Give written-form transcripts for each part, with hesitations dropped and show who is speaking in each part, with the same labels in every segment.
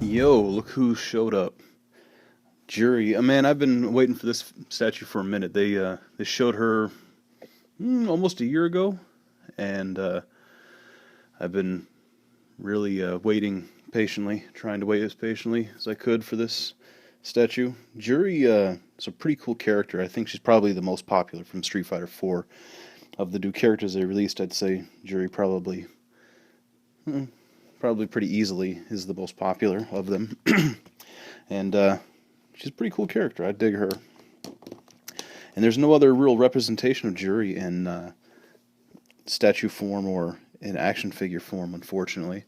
Speaker 1: Yo, look who showed up. Juri. Man, I've been waiting for this statue for a minute. They showed her almost a year ago, and I've been really waiting patiently, trying to wait as patiently as I could for this statue. Juri is a pretty cool character. I think she's probably the most popular from Street Fighter 4. Of the new characters they released, I'd say Juri probably pretty easily is the most popular of them. And she's a pretty cool character. I dig her. And there's no other real representation of Juri in statue form or in action figure form, unfortunately.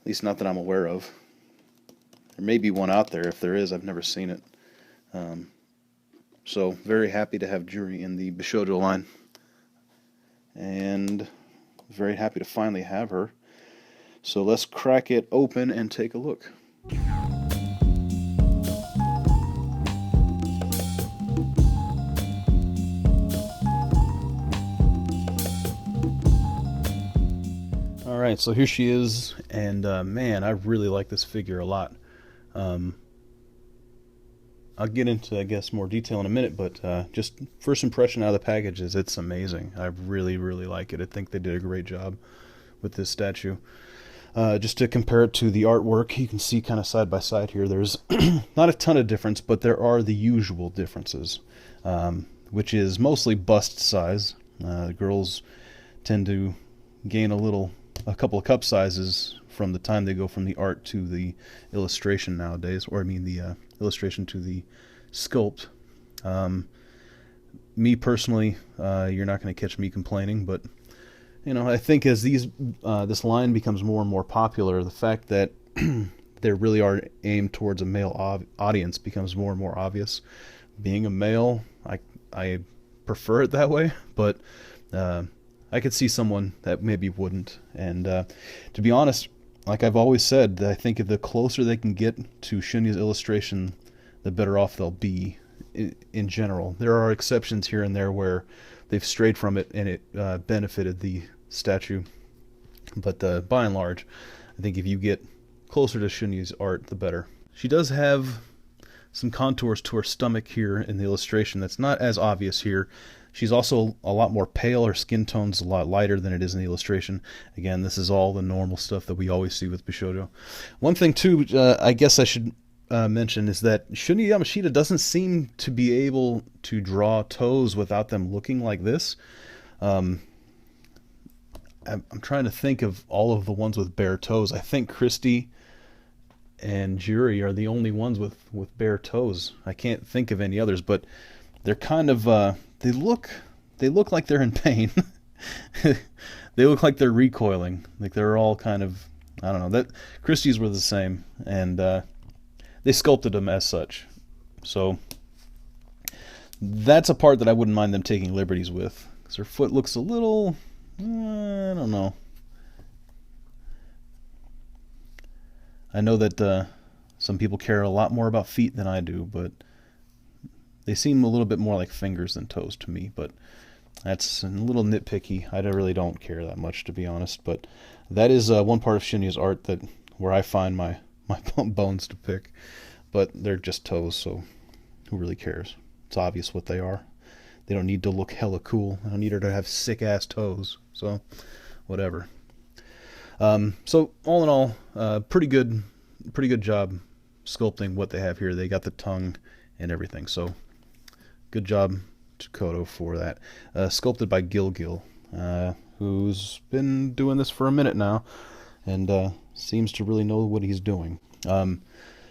Speaker 1: At least not that I'm aware of. There may be one out there. If there is, I've never seen it. So very happy to have Juri in the Bishoujo line. And very happy to finally have her. So let's crack it open and take a look. Alright, so here she is, and man, I really like this figure a lot. I'll get into, I guess, more detail in a minute, but just first impression out of the package is it's amazing. I really, really like it. I think they did a great job with this statue. Just to compare it to the artwork, you can see kind of side by side here, there's not a ton of difference, but there are the usual differences, which is mostly bust size. Girls tend to gain a couple of cup sizes from the time they go from the art to the illustration nowadays, or I mean the illustration to the sculpt. Me personally, you're not going to catch me complaining, but I think as this line becomes more and more popular, the fact that they really are aimed towards a male audience becomes more and more obvious. Being a male, I prefer it that way, but I could see someone that maybe wouldn't. And to be honest, like I've always said, I think if the closer they can get to Shunya's illustration, the better off they'll be in general. There are exceptions here and there where they've strayed from it and it benefited the statue. But by and large, I think if you get closer to Shunya's art, the better. She does have some contours to her stomach here in the illustration that's not as obvious here. She's also a lot more pale. Her skin tone's a lot lighter than it is in the illustration. Again, this is all the normal stuff that we always see with Bishoujo. One thing, too, I guess I should mention is that Shunya Yamashita doesn't seem to be able to draw toes without them looking like this. I'm trying to think of all of the ones with bare toes. I think Christy and Juri are the only ones with bare toes. I can't think of any others, but they're kind of they look like they're in pain. They look like they're recoiling. Like they're all kind of, I don't know. That Christie's were the same, and they sculpted them as such. So that's a part that I wouldn't mind them taking liberties with, because her foot looks a little, I don't know. I know that some people care a lot more about feet than I do, but they seem a little bit more like fingers than toes to me, but that's a little nitpicky. I really don't care that much, to be honest, but that is one part of Shunya's art where I find my bones to pick, but they're just toes, so who really cares? It's obvious what they are. They don't need to look hella cool. I don't need her to have sick-ass toes, so whatever. So all in all, pretty good job sculpting what they have here. They got the tongue and everything, so good job to Kodo for that. Sculpted by Gil, who's been doing this for a minute now, and seems to really know what he's doing.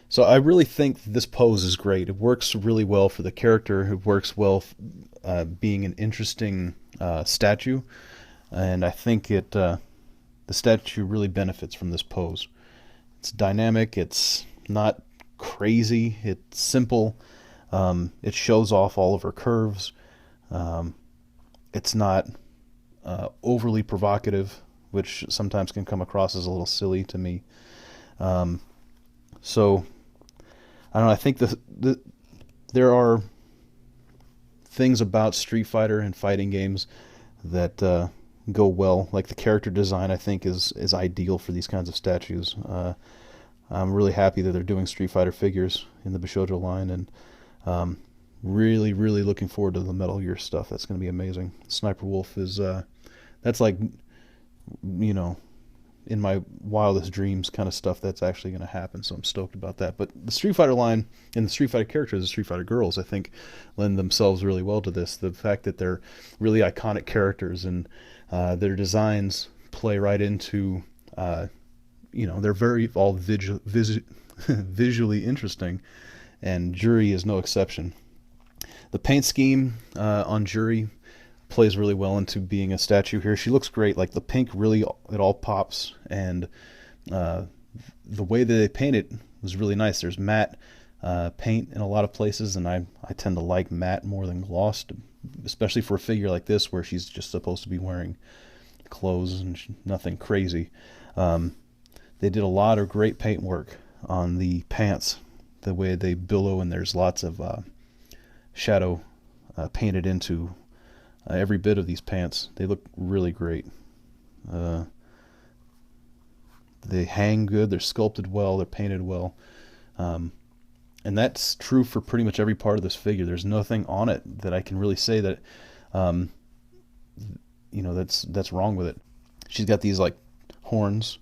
Speaker 1: So I really think this pose is great. It works really well for the character. It works well being an interesting statue, and I think the statue really benefits from this pose. It's dynamic. It's not crazy. It's simple. It shows off all of her curves. It's not overly provocative, which sometimes can come across as a little silly to me. So I don't know. I think there are things about Street Fighter and fighting games that go well. Like the character design, I think is ideal for these kinds of statues. I'm really happy that they're doing Street Fighter figures in the Bishoujo line, and um, really, really looking forward to the Metal Gear stuff. That's going to be amazing. Sniper Wolf is that's like, you know, in my wildest dreams kind of stuff that's actually going to happen. So I'm stoked about that. But the Street Fighter line and the Street Fighter characters, the Street Fighter girls, I think lend themselves really well to this. The fact that they're really iconic characters, and their designs play right into, they're very all visually interesting, and Juri is no exception. The paint scheme on Juri plays really well into being a statue here. She looks great. Like the pink, really, it all pops, and the way that they paint it was really nice. There's matte paint in a lot of places, and I tend to like matte more than gloss, especially for a figure like this where she's just supposed to be wearing clothes and nothing crazy. They did a lot of great paint work on the pants, the way they billow, and there's lots of shadow painted into every bit of these pants. They look really great. They hang good, they're sculpted well, they're painted well. And that's true for pretty much every part of this figure. There's nothing on it that I can really say that that's wrong with it. She's got these like horns.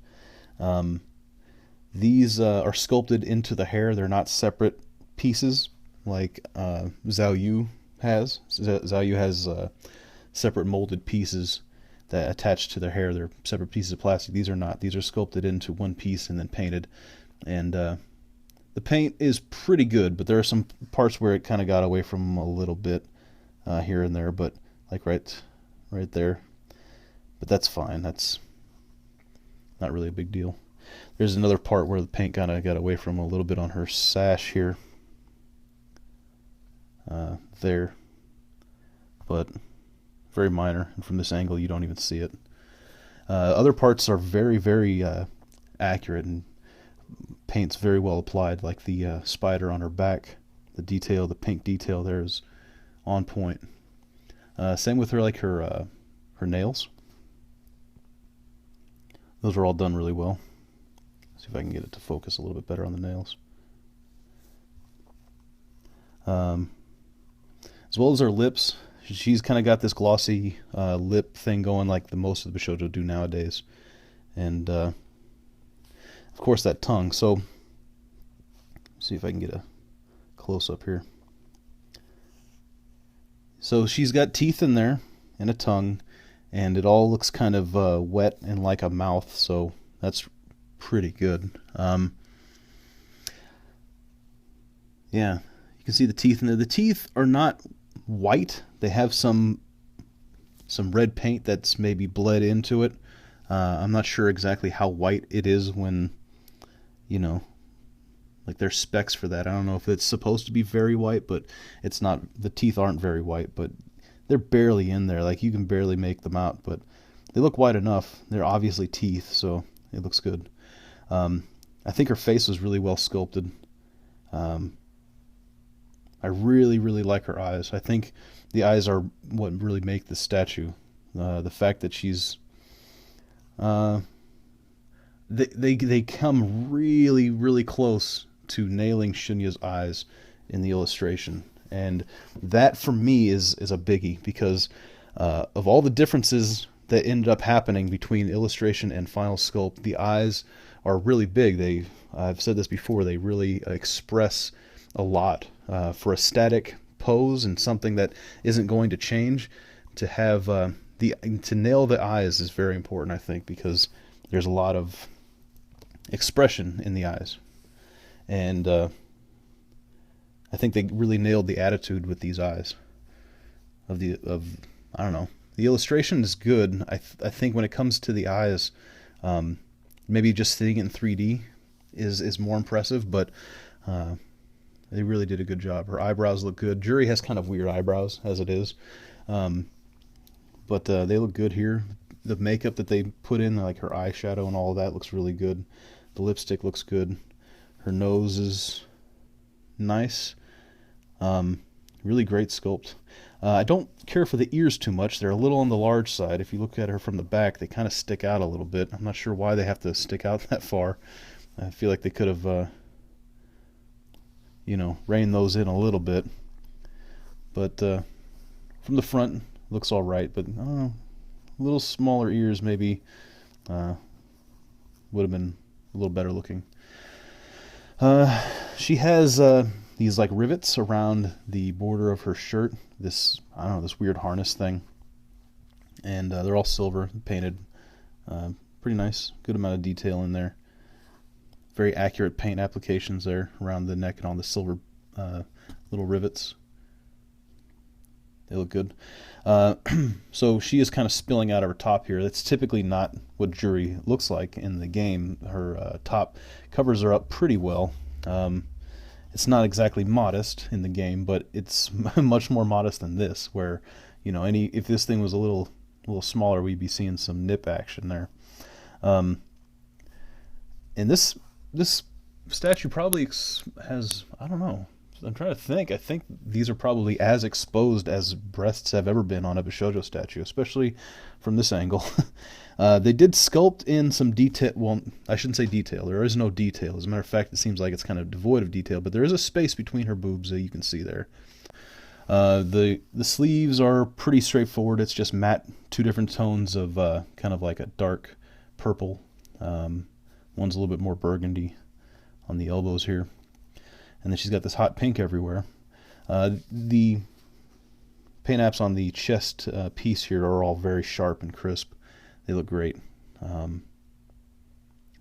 Speaker 1: These are sculpted into the hair. They're not separate pieces like Zhao Yu has. Zhao Yu has separate molded pieces that attach to their hair. They're separate pieces of plastic. These are not. These are sculpted into one piece and then painted. And the paint is pretty good, but there are some parts where it kind of got away from them a little bit here and there, but like right there. But that's fine. That's not really a big deal. There's another part where the paint kind of got away from a little bit on her sash here. There. But very minor, and from this angle you don't even see it. Other parts are very, very accurate, and paint's very well applied, like the spider on her back. The detail, the pink detail there is on point. Same with her nails. Those are all done really well. See if I can get it to focus a little bit better on the nails. As well as her lips. She's kind of got this glossy lip thing going like the most of the Bishoujo do nowadays. And of course that tongue. So see if I can get a close-up here. So she's got teeth in there and a tongue, and it all looks kind of wet and like a mouth, so that's pretty good. Yeah, you can see the teeth in there. The teeth are not white. They have some red paint that's maybe bled into it. I'm not sure exactly how white it is when, like there's specs for that. I don't know if it's supposed to be very white, but it's not. The teeth aren't very white, but they're barely in there. Like you can barely make them out, but they look white enough. They're obviously teeth, so it looks good. I think her face was really well sculpted. I really, really like her eyes. I think the eyes are what really make the statue. The fact that she's... They come really, really close to nailing Shunya's eyes in the illustration. And that, for me, is a biggie, because of all the differences that ended up happening between illustration and final sculpt, the eyes are really big. I've said this before, they really express a lot. For a static pose and something that isn't going to change, to have to nail the eyes is very important, I think, because there's a lot of expression in the eyes, and I think they really nailed the attitude with these eyes. I don't know. The illustration is good. I think when it comes to the eyes, maybe just seeing it in 3D is more impressive, but they really did a good job. Her eyebrows look good. Juri has kind of weird eyebrows as it is, but they look good here. The makeup that they put in, like her eyeshadow and all of that, looks really good. The lipstick looks good. Her nose is nice. Really great sculpt. I don't care for the ears too much. They're a little on the large side. If you look at her from the back, they kind of stick out a little bit. I'm not sure why they have to stick out that far, I feel like they could have, reined those in a little bit. But from the front, looks all right. But I don't know, a little smaller ears maybe would have been a little better looking. She has these like rivets around the border of her shirt. This, I don't know, this weird harness thing. And they're all silver, painted. Pretty nice. Good amount of detail in there. Very accurate paint applications there around the neck and all the silver little rivets. They look good. So she is kind of spilling out of her top here. That's typically not what Juri looks like in the game. Her top covers her up pretty well. It's not exactly modest in the game, but it's much more modest than this, where, if this thing was a little smaller, we'd be seeing some nip action there. And this statue probably has, I don't know, I'm trying to think. I think these are probably as exposed as breasts have ever been on a Bishoujo statue, especially from this angle. They did sculpt in some detail. Well, I shouldn't say detail. There is no detail. As a matter of fact, it seems like it's kind of devoid of detail, but there is a space between her boobs that you can see there. The sleeves are pretty straightforward. It's just matte, two different tones of kind of like a dark purple. One's a little bit more burgundy on the elbows here. And then she's got this hot pink everywhere. The paint apps on the chest piece here are all very sharp and crisp. They look great. They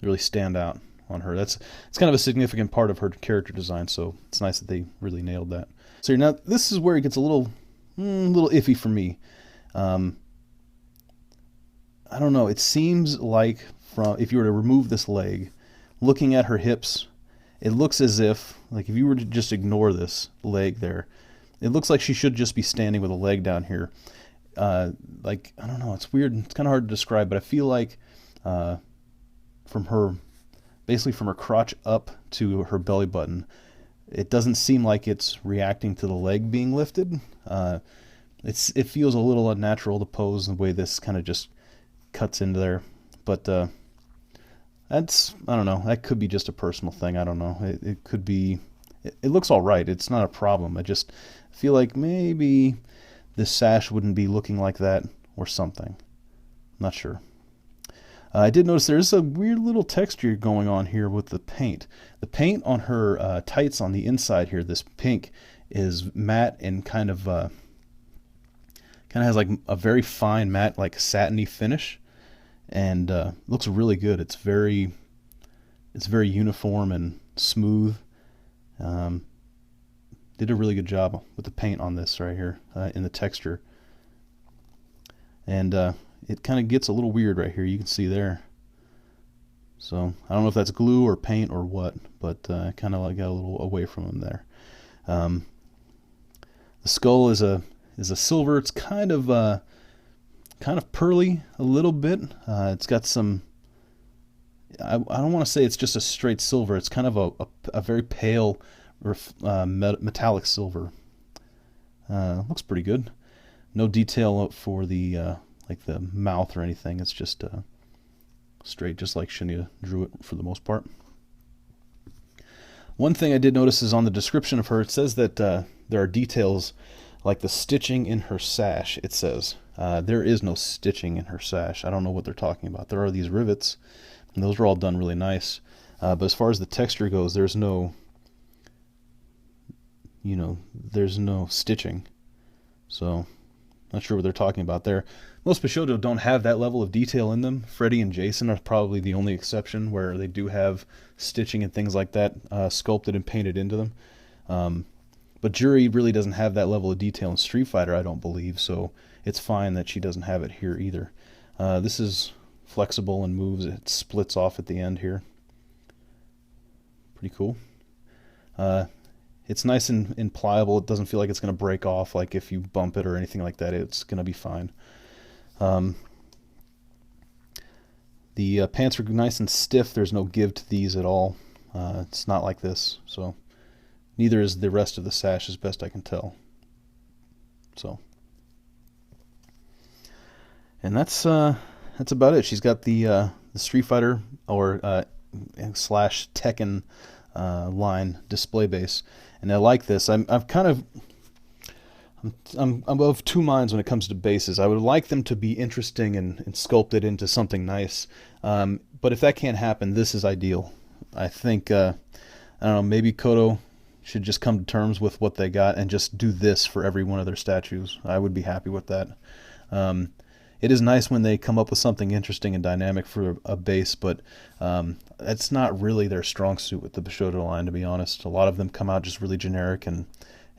Speaker 1: really stand out on her. It's kind of a significant part of her character design, so it's nice that they really nailed that. So now this is where it gets a little iffy for me. I don't know. It seems like if you were to remove this leg, looking at her hips, it looks as if, like, if you were to just ignore this leg there, it looks like she should just be standing with a leg down here. Like, I don't know, it's weird. It's kind of hard to describe, but I feel like basically from her crotch up to her belly button, it doesn't seem like it's reacting to the leg being lifted. It feels a little unnatural to pose the way this kind of just cuts into there. But I don't know. That could be just a personal thing. I don't know. It could be. It looks all right. It's not a problem. I just feel like maybe this sash wouldn't be looking like that or something. I'm not sure. I did notice there's a weird little texture going on here with the paint. The paint on her tights on the inside here, this pink, is matte and kind of has like a very fine matte, like satiny finish. And looks really good. It's very uniform and smooth. Did a really good job with the paint on this right here in the texture. And it kind of gets a little weird right here. You can see there. So I don't know if that's glue or paint or what, but kind of like got a little away from them there. The skull is a silver. It's kind of pearly a little bit. It's got some, I don't want to say it's just a straight silver. It's kind of a very pale metallic silver. Looks pretty good. No detail for the like the mouth or anything. It's just straight, just like Shinya drew it for the most part. One thing I did notice is on the description of her, it says that there are details like the stitching in her sash. It says there is no stitching in her sash. I don't know what they're talking about. There are these rivets, and those are all done really nice. But as far as the texture goes, there's no stitching. So, not sure what they're talking about there. Most Bishoujo don't have that level of detail in them. Freddy and Jason are probably the only exception where they do have stitching and things like that sculpted and painted into them. But Juri really doesn't have that level of detail in Street Fighter, I don't believe, so it's fine that she doesn't have it here either. This is flexible and moves. It splits off at the end here. Pretty cool. It's nice and pliable. It doesn't feel like it's going to break off, like if you bump it or anything like that. It's going to be fine. The pants are nice and stiff. There's no give to these at all. It's not like this, so neither is the rest of the sash, as best I can tell. So, and that's about it. She's got the Street Fighter, or slash Tekken line display base, and I like this. I'm of two minds when it comes to bases. I would like them to be interesting and sculpted into something nice, but if that can't happen, this is ideal. I think I don't know, maybe Koto should just come to terms with what they got and just do this for every one of their statues. I would be happy with that. It is nice when they come up with something interesting and dynamic for a base, but that's not really their strong suit with the Bishoujo line, to be honest. A lot of them come out just really generic and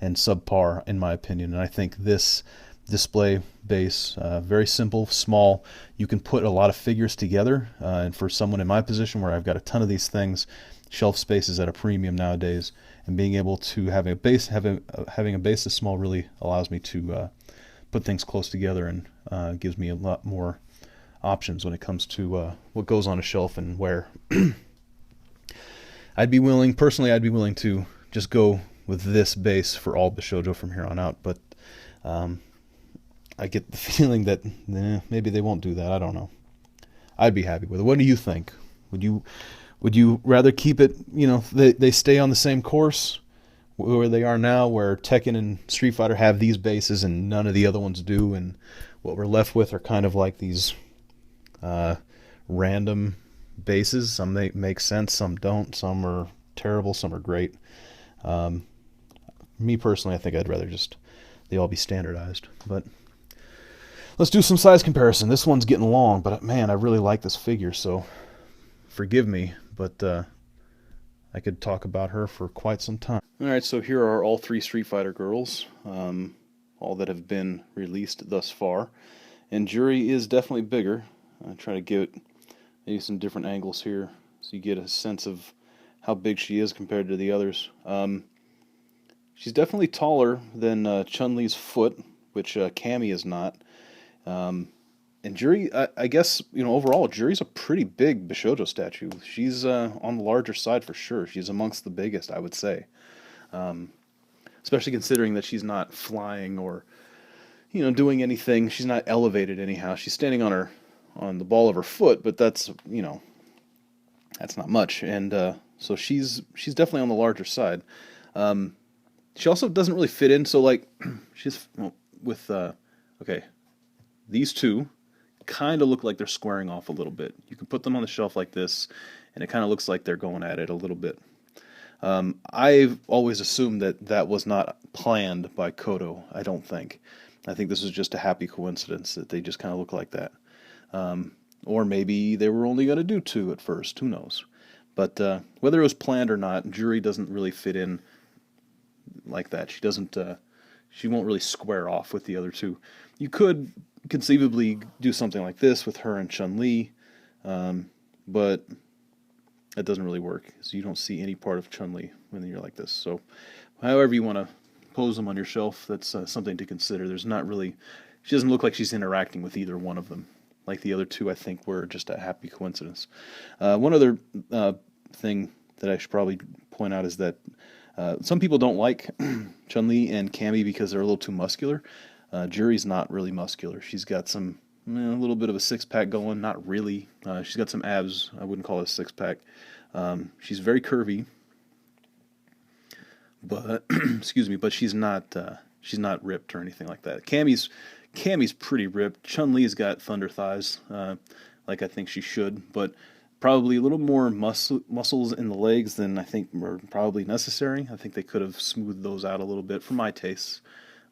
Speaker 1: subpar, in my opinion. And I think this display base, very simple, small. You can put a lot of figures together, and for someone in my position where I've got a ton of these things, shelf space is at a premium nowadays, and being able to have a base, having a base this small really allows me to put things close together and gives me a lot more options when it comes to what goes on a shelf and where. I'd be willing to just go with this base for all Bishoujo from here on out, but I get the feeling that maybe they won't do that. I don't know. I'd be happy with it. What do you think? Would you rather keep it, they stay on the same course where they are now, where Tekken and Street Fighter have these bases and none of the other ones do, and what we're left with are kind of like these random bases? Some make sense, some don't, some are terrible, some are great. Me personally, I think I'd rather just they all be standardized. But let's do some size comparison. This one's getting long, but man, I really like this figure, so forgive me, but I could talk about her for quite some time. Alright, so here are all three Street Fighter girls, all that have been released thus far. And Juri is definitely bigger. I try to get maybe some different angles here so you get a sense of how big she is compared to the others. She's definitely taller than Chun-Li's foot, which Cammy is not. And Juri, I guess, overall, Juri's a pretty big Bishoujo statue. She's on the larger side for sure. She's amongst the biggest, I would say. Especially considering that she's not flying or, doing anything. She's not elevated anyhow. She's standing on the ball of her foot, but that's, that's not much. And so she's definitely on the larger side. She also doesn't really fit in, so like, these two kind of look like they're squaring off a little bit. You can put them on the shelf like this, and it kind of looks like they're going at it a little bit. I've always assumed that was not planned by Koto, I don't think. I think this was just a happy coincidence that they just kind of look like that. Or maybe they were only going to do two at first, who knows. But whether it was planned or not, Juri doesn't really fit in like that. She won't really square off with the other two. You could conceivably do something like this with her and Chun-Li, but that doesn't really work, so you don't see any part of Chun-Li when you're like this. So however you want to pose them on your shelf, that's something to consider. She doesn't look like she's interacting with either one of them. Like the other two, I think, were just a happy coincidence. One other thing that I should probably point out is that some people don't like Chun-Li and Cammy because they're a little too muscular. Juri's not really muscular. She's got a little bit of a six-pack going, not really. She's got some abs. I wouldn't call it a six-pack. She's very curvy, but excuse me, but she's not ripped or anything like that. Cammy's pretty ripped. Chun-Li's got thunder thighs, like I think she should, but probably a little more muscles in the legs than I think were probably necessary. I think they could have smoothed those out a little bit for my tastes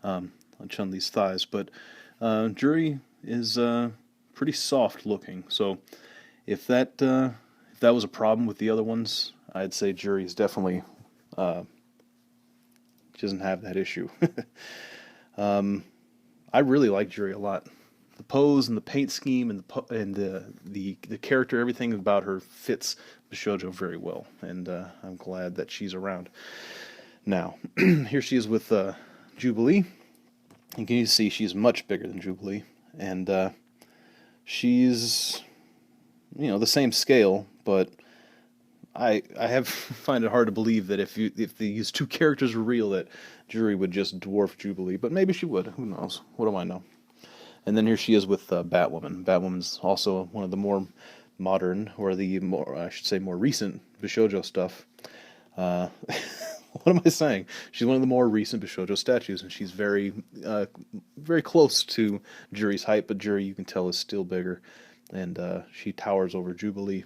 Speaker 1: on Chun-Li's thighs, but Juri is pretty soft looking. So if that was a problem with the other ones, I'd say Juri is definitely she doesn't have that issue. I really like Juri a lot. The pose and the paint scheme and the character, everything about her fits Bishoujo very well, and I'm glad that she's around. Now, here she is with Jubilee. And can you see she's much bigger than Jubilee, and she's the same scale, but I find it hard to believe that if these two characters were real, that Juri would just dwarf Jubilee, but maybe she would. Who knows? What do I know? And then here she is with Batwoman. Batwoman's also one of the more modern, or the more, I should say, more recent Bishoujo stuff. What am I saying? She's one of the more recent Bishoujo statues, and she's very, very close to Juri's height, but Juri, you can tell, is still bigger, and she towers over Jubilee.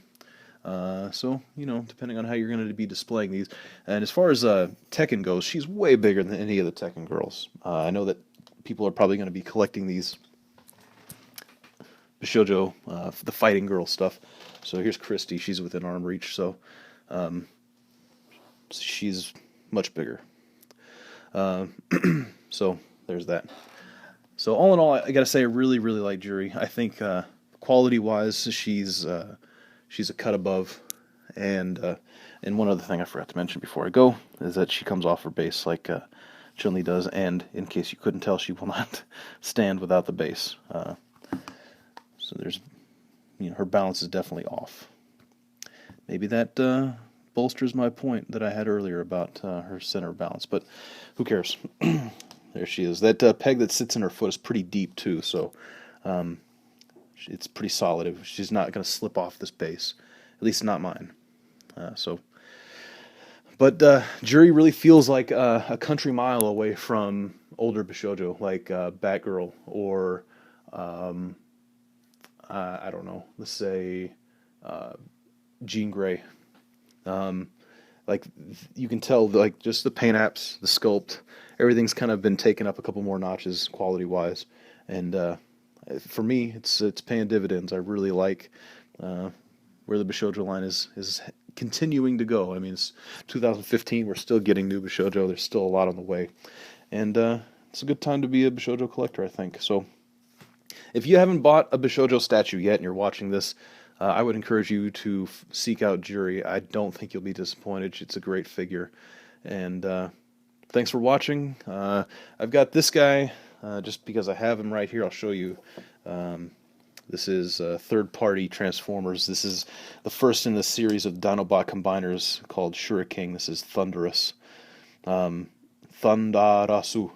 Speaker 1: So, depending on how you're going to be displaying these. And as far as Tekken goes, she's way bigger than any of the Tekken girls. I know that people are probably going to be collecting these Bishoujo, the fighting girl stuff. So here's Christy. She's within arm reach, so she's much bigger. So there's that. So all in all, I gotta say, I really, really like Juri. I think quality-wise, she's a cut above. And one other thing I forgot to mention before I go is that she comes off her base like Chun-Li does, and in case you couldn't tell, she will not stand without the base. So there's, her balance is definitely off. Maybe that bolsters my point that I had earlier about her center balance, but who cares? There she is. That peg that sits in her foot is pretty deep too, so it's pretty solid. She's not going to slip off this base, at least not mine. But Juri really feels like a country mile away from older Bishoujo, like Batgirl or I don't know, let's say Jean Grey. Like you can tell, like just the paint apps, the sculpt, everything's kind of been taken up a couple more notches quality wise, and for me, it's paying dividends. I really like where the Bishoujo line is continuing to go. I mean, it's 2015. We're still getting new Bishoujo. There's still a lot on the way, and it's a good time to be a Bishoujo collector, I think. So, if you haven't bought a Bishoujo statue yet and you're watching this, I would encourage you to seek out Juri. I don't think you'll be disappointed. It's a great figure. And thanks for watching. I've got this guy, just because I have him right here, I'll show you. This is third-party Transformers. This is the first in the series of Dinobot combiners called Shuriken. This is Thunderous. Thundarasu.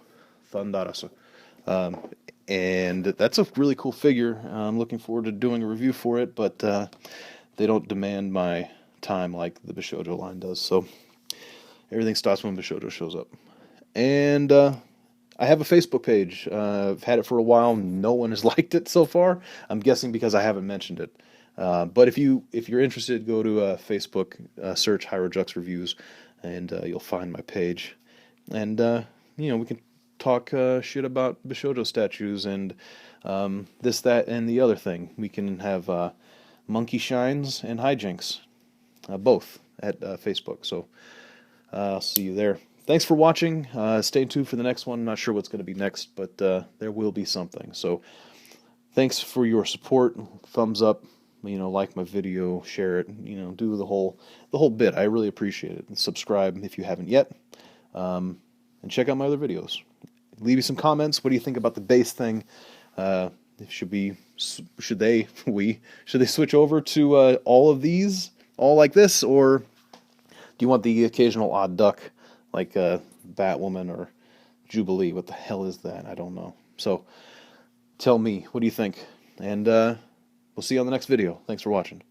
Speaker 1: And that's a really cool figure. I'm looking forward to doing a review for it, but they don't demand my time like the Bishoujo line does. So everything stops when Bishoujo shows up. And I have a Facebook page. I've had it for a while. No one has liked it so far. I'm guessing because I haven't mentioned it. But if you're interested, go to Facebook, search HieroJux Reviews, and you'll find my page. And we can talk shit about Bishoujo statues and this, that, and the other thing. We can have monkey shines and hijinks, both at Facebook. So I'll see you there. Thanks for watching. Stay tuned for the next one. I'm not sure what's going to be next, but there will be something. So thanks for your support. Thumbs up. Like my video, share it. Do the whole bit. I really appreciate it. And subscribe if you haven't yet. And check out my other videos. Leave me some comments. What do you think about the base thing? Should they switch over to all of these, all like this, or do you want the occasional odd duck like Batwoman or Jubilee? What the hell is that? I don't know. So tell me, what do you think? And we'll see you on the next video. Thanks for watching.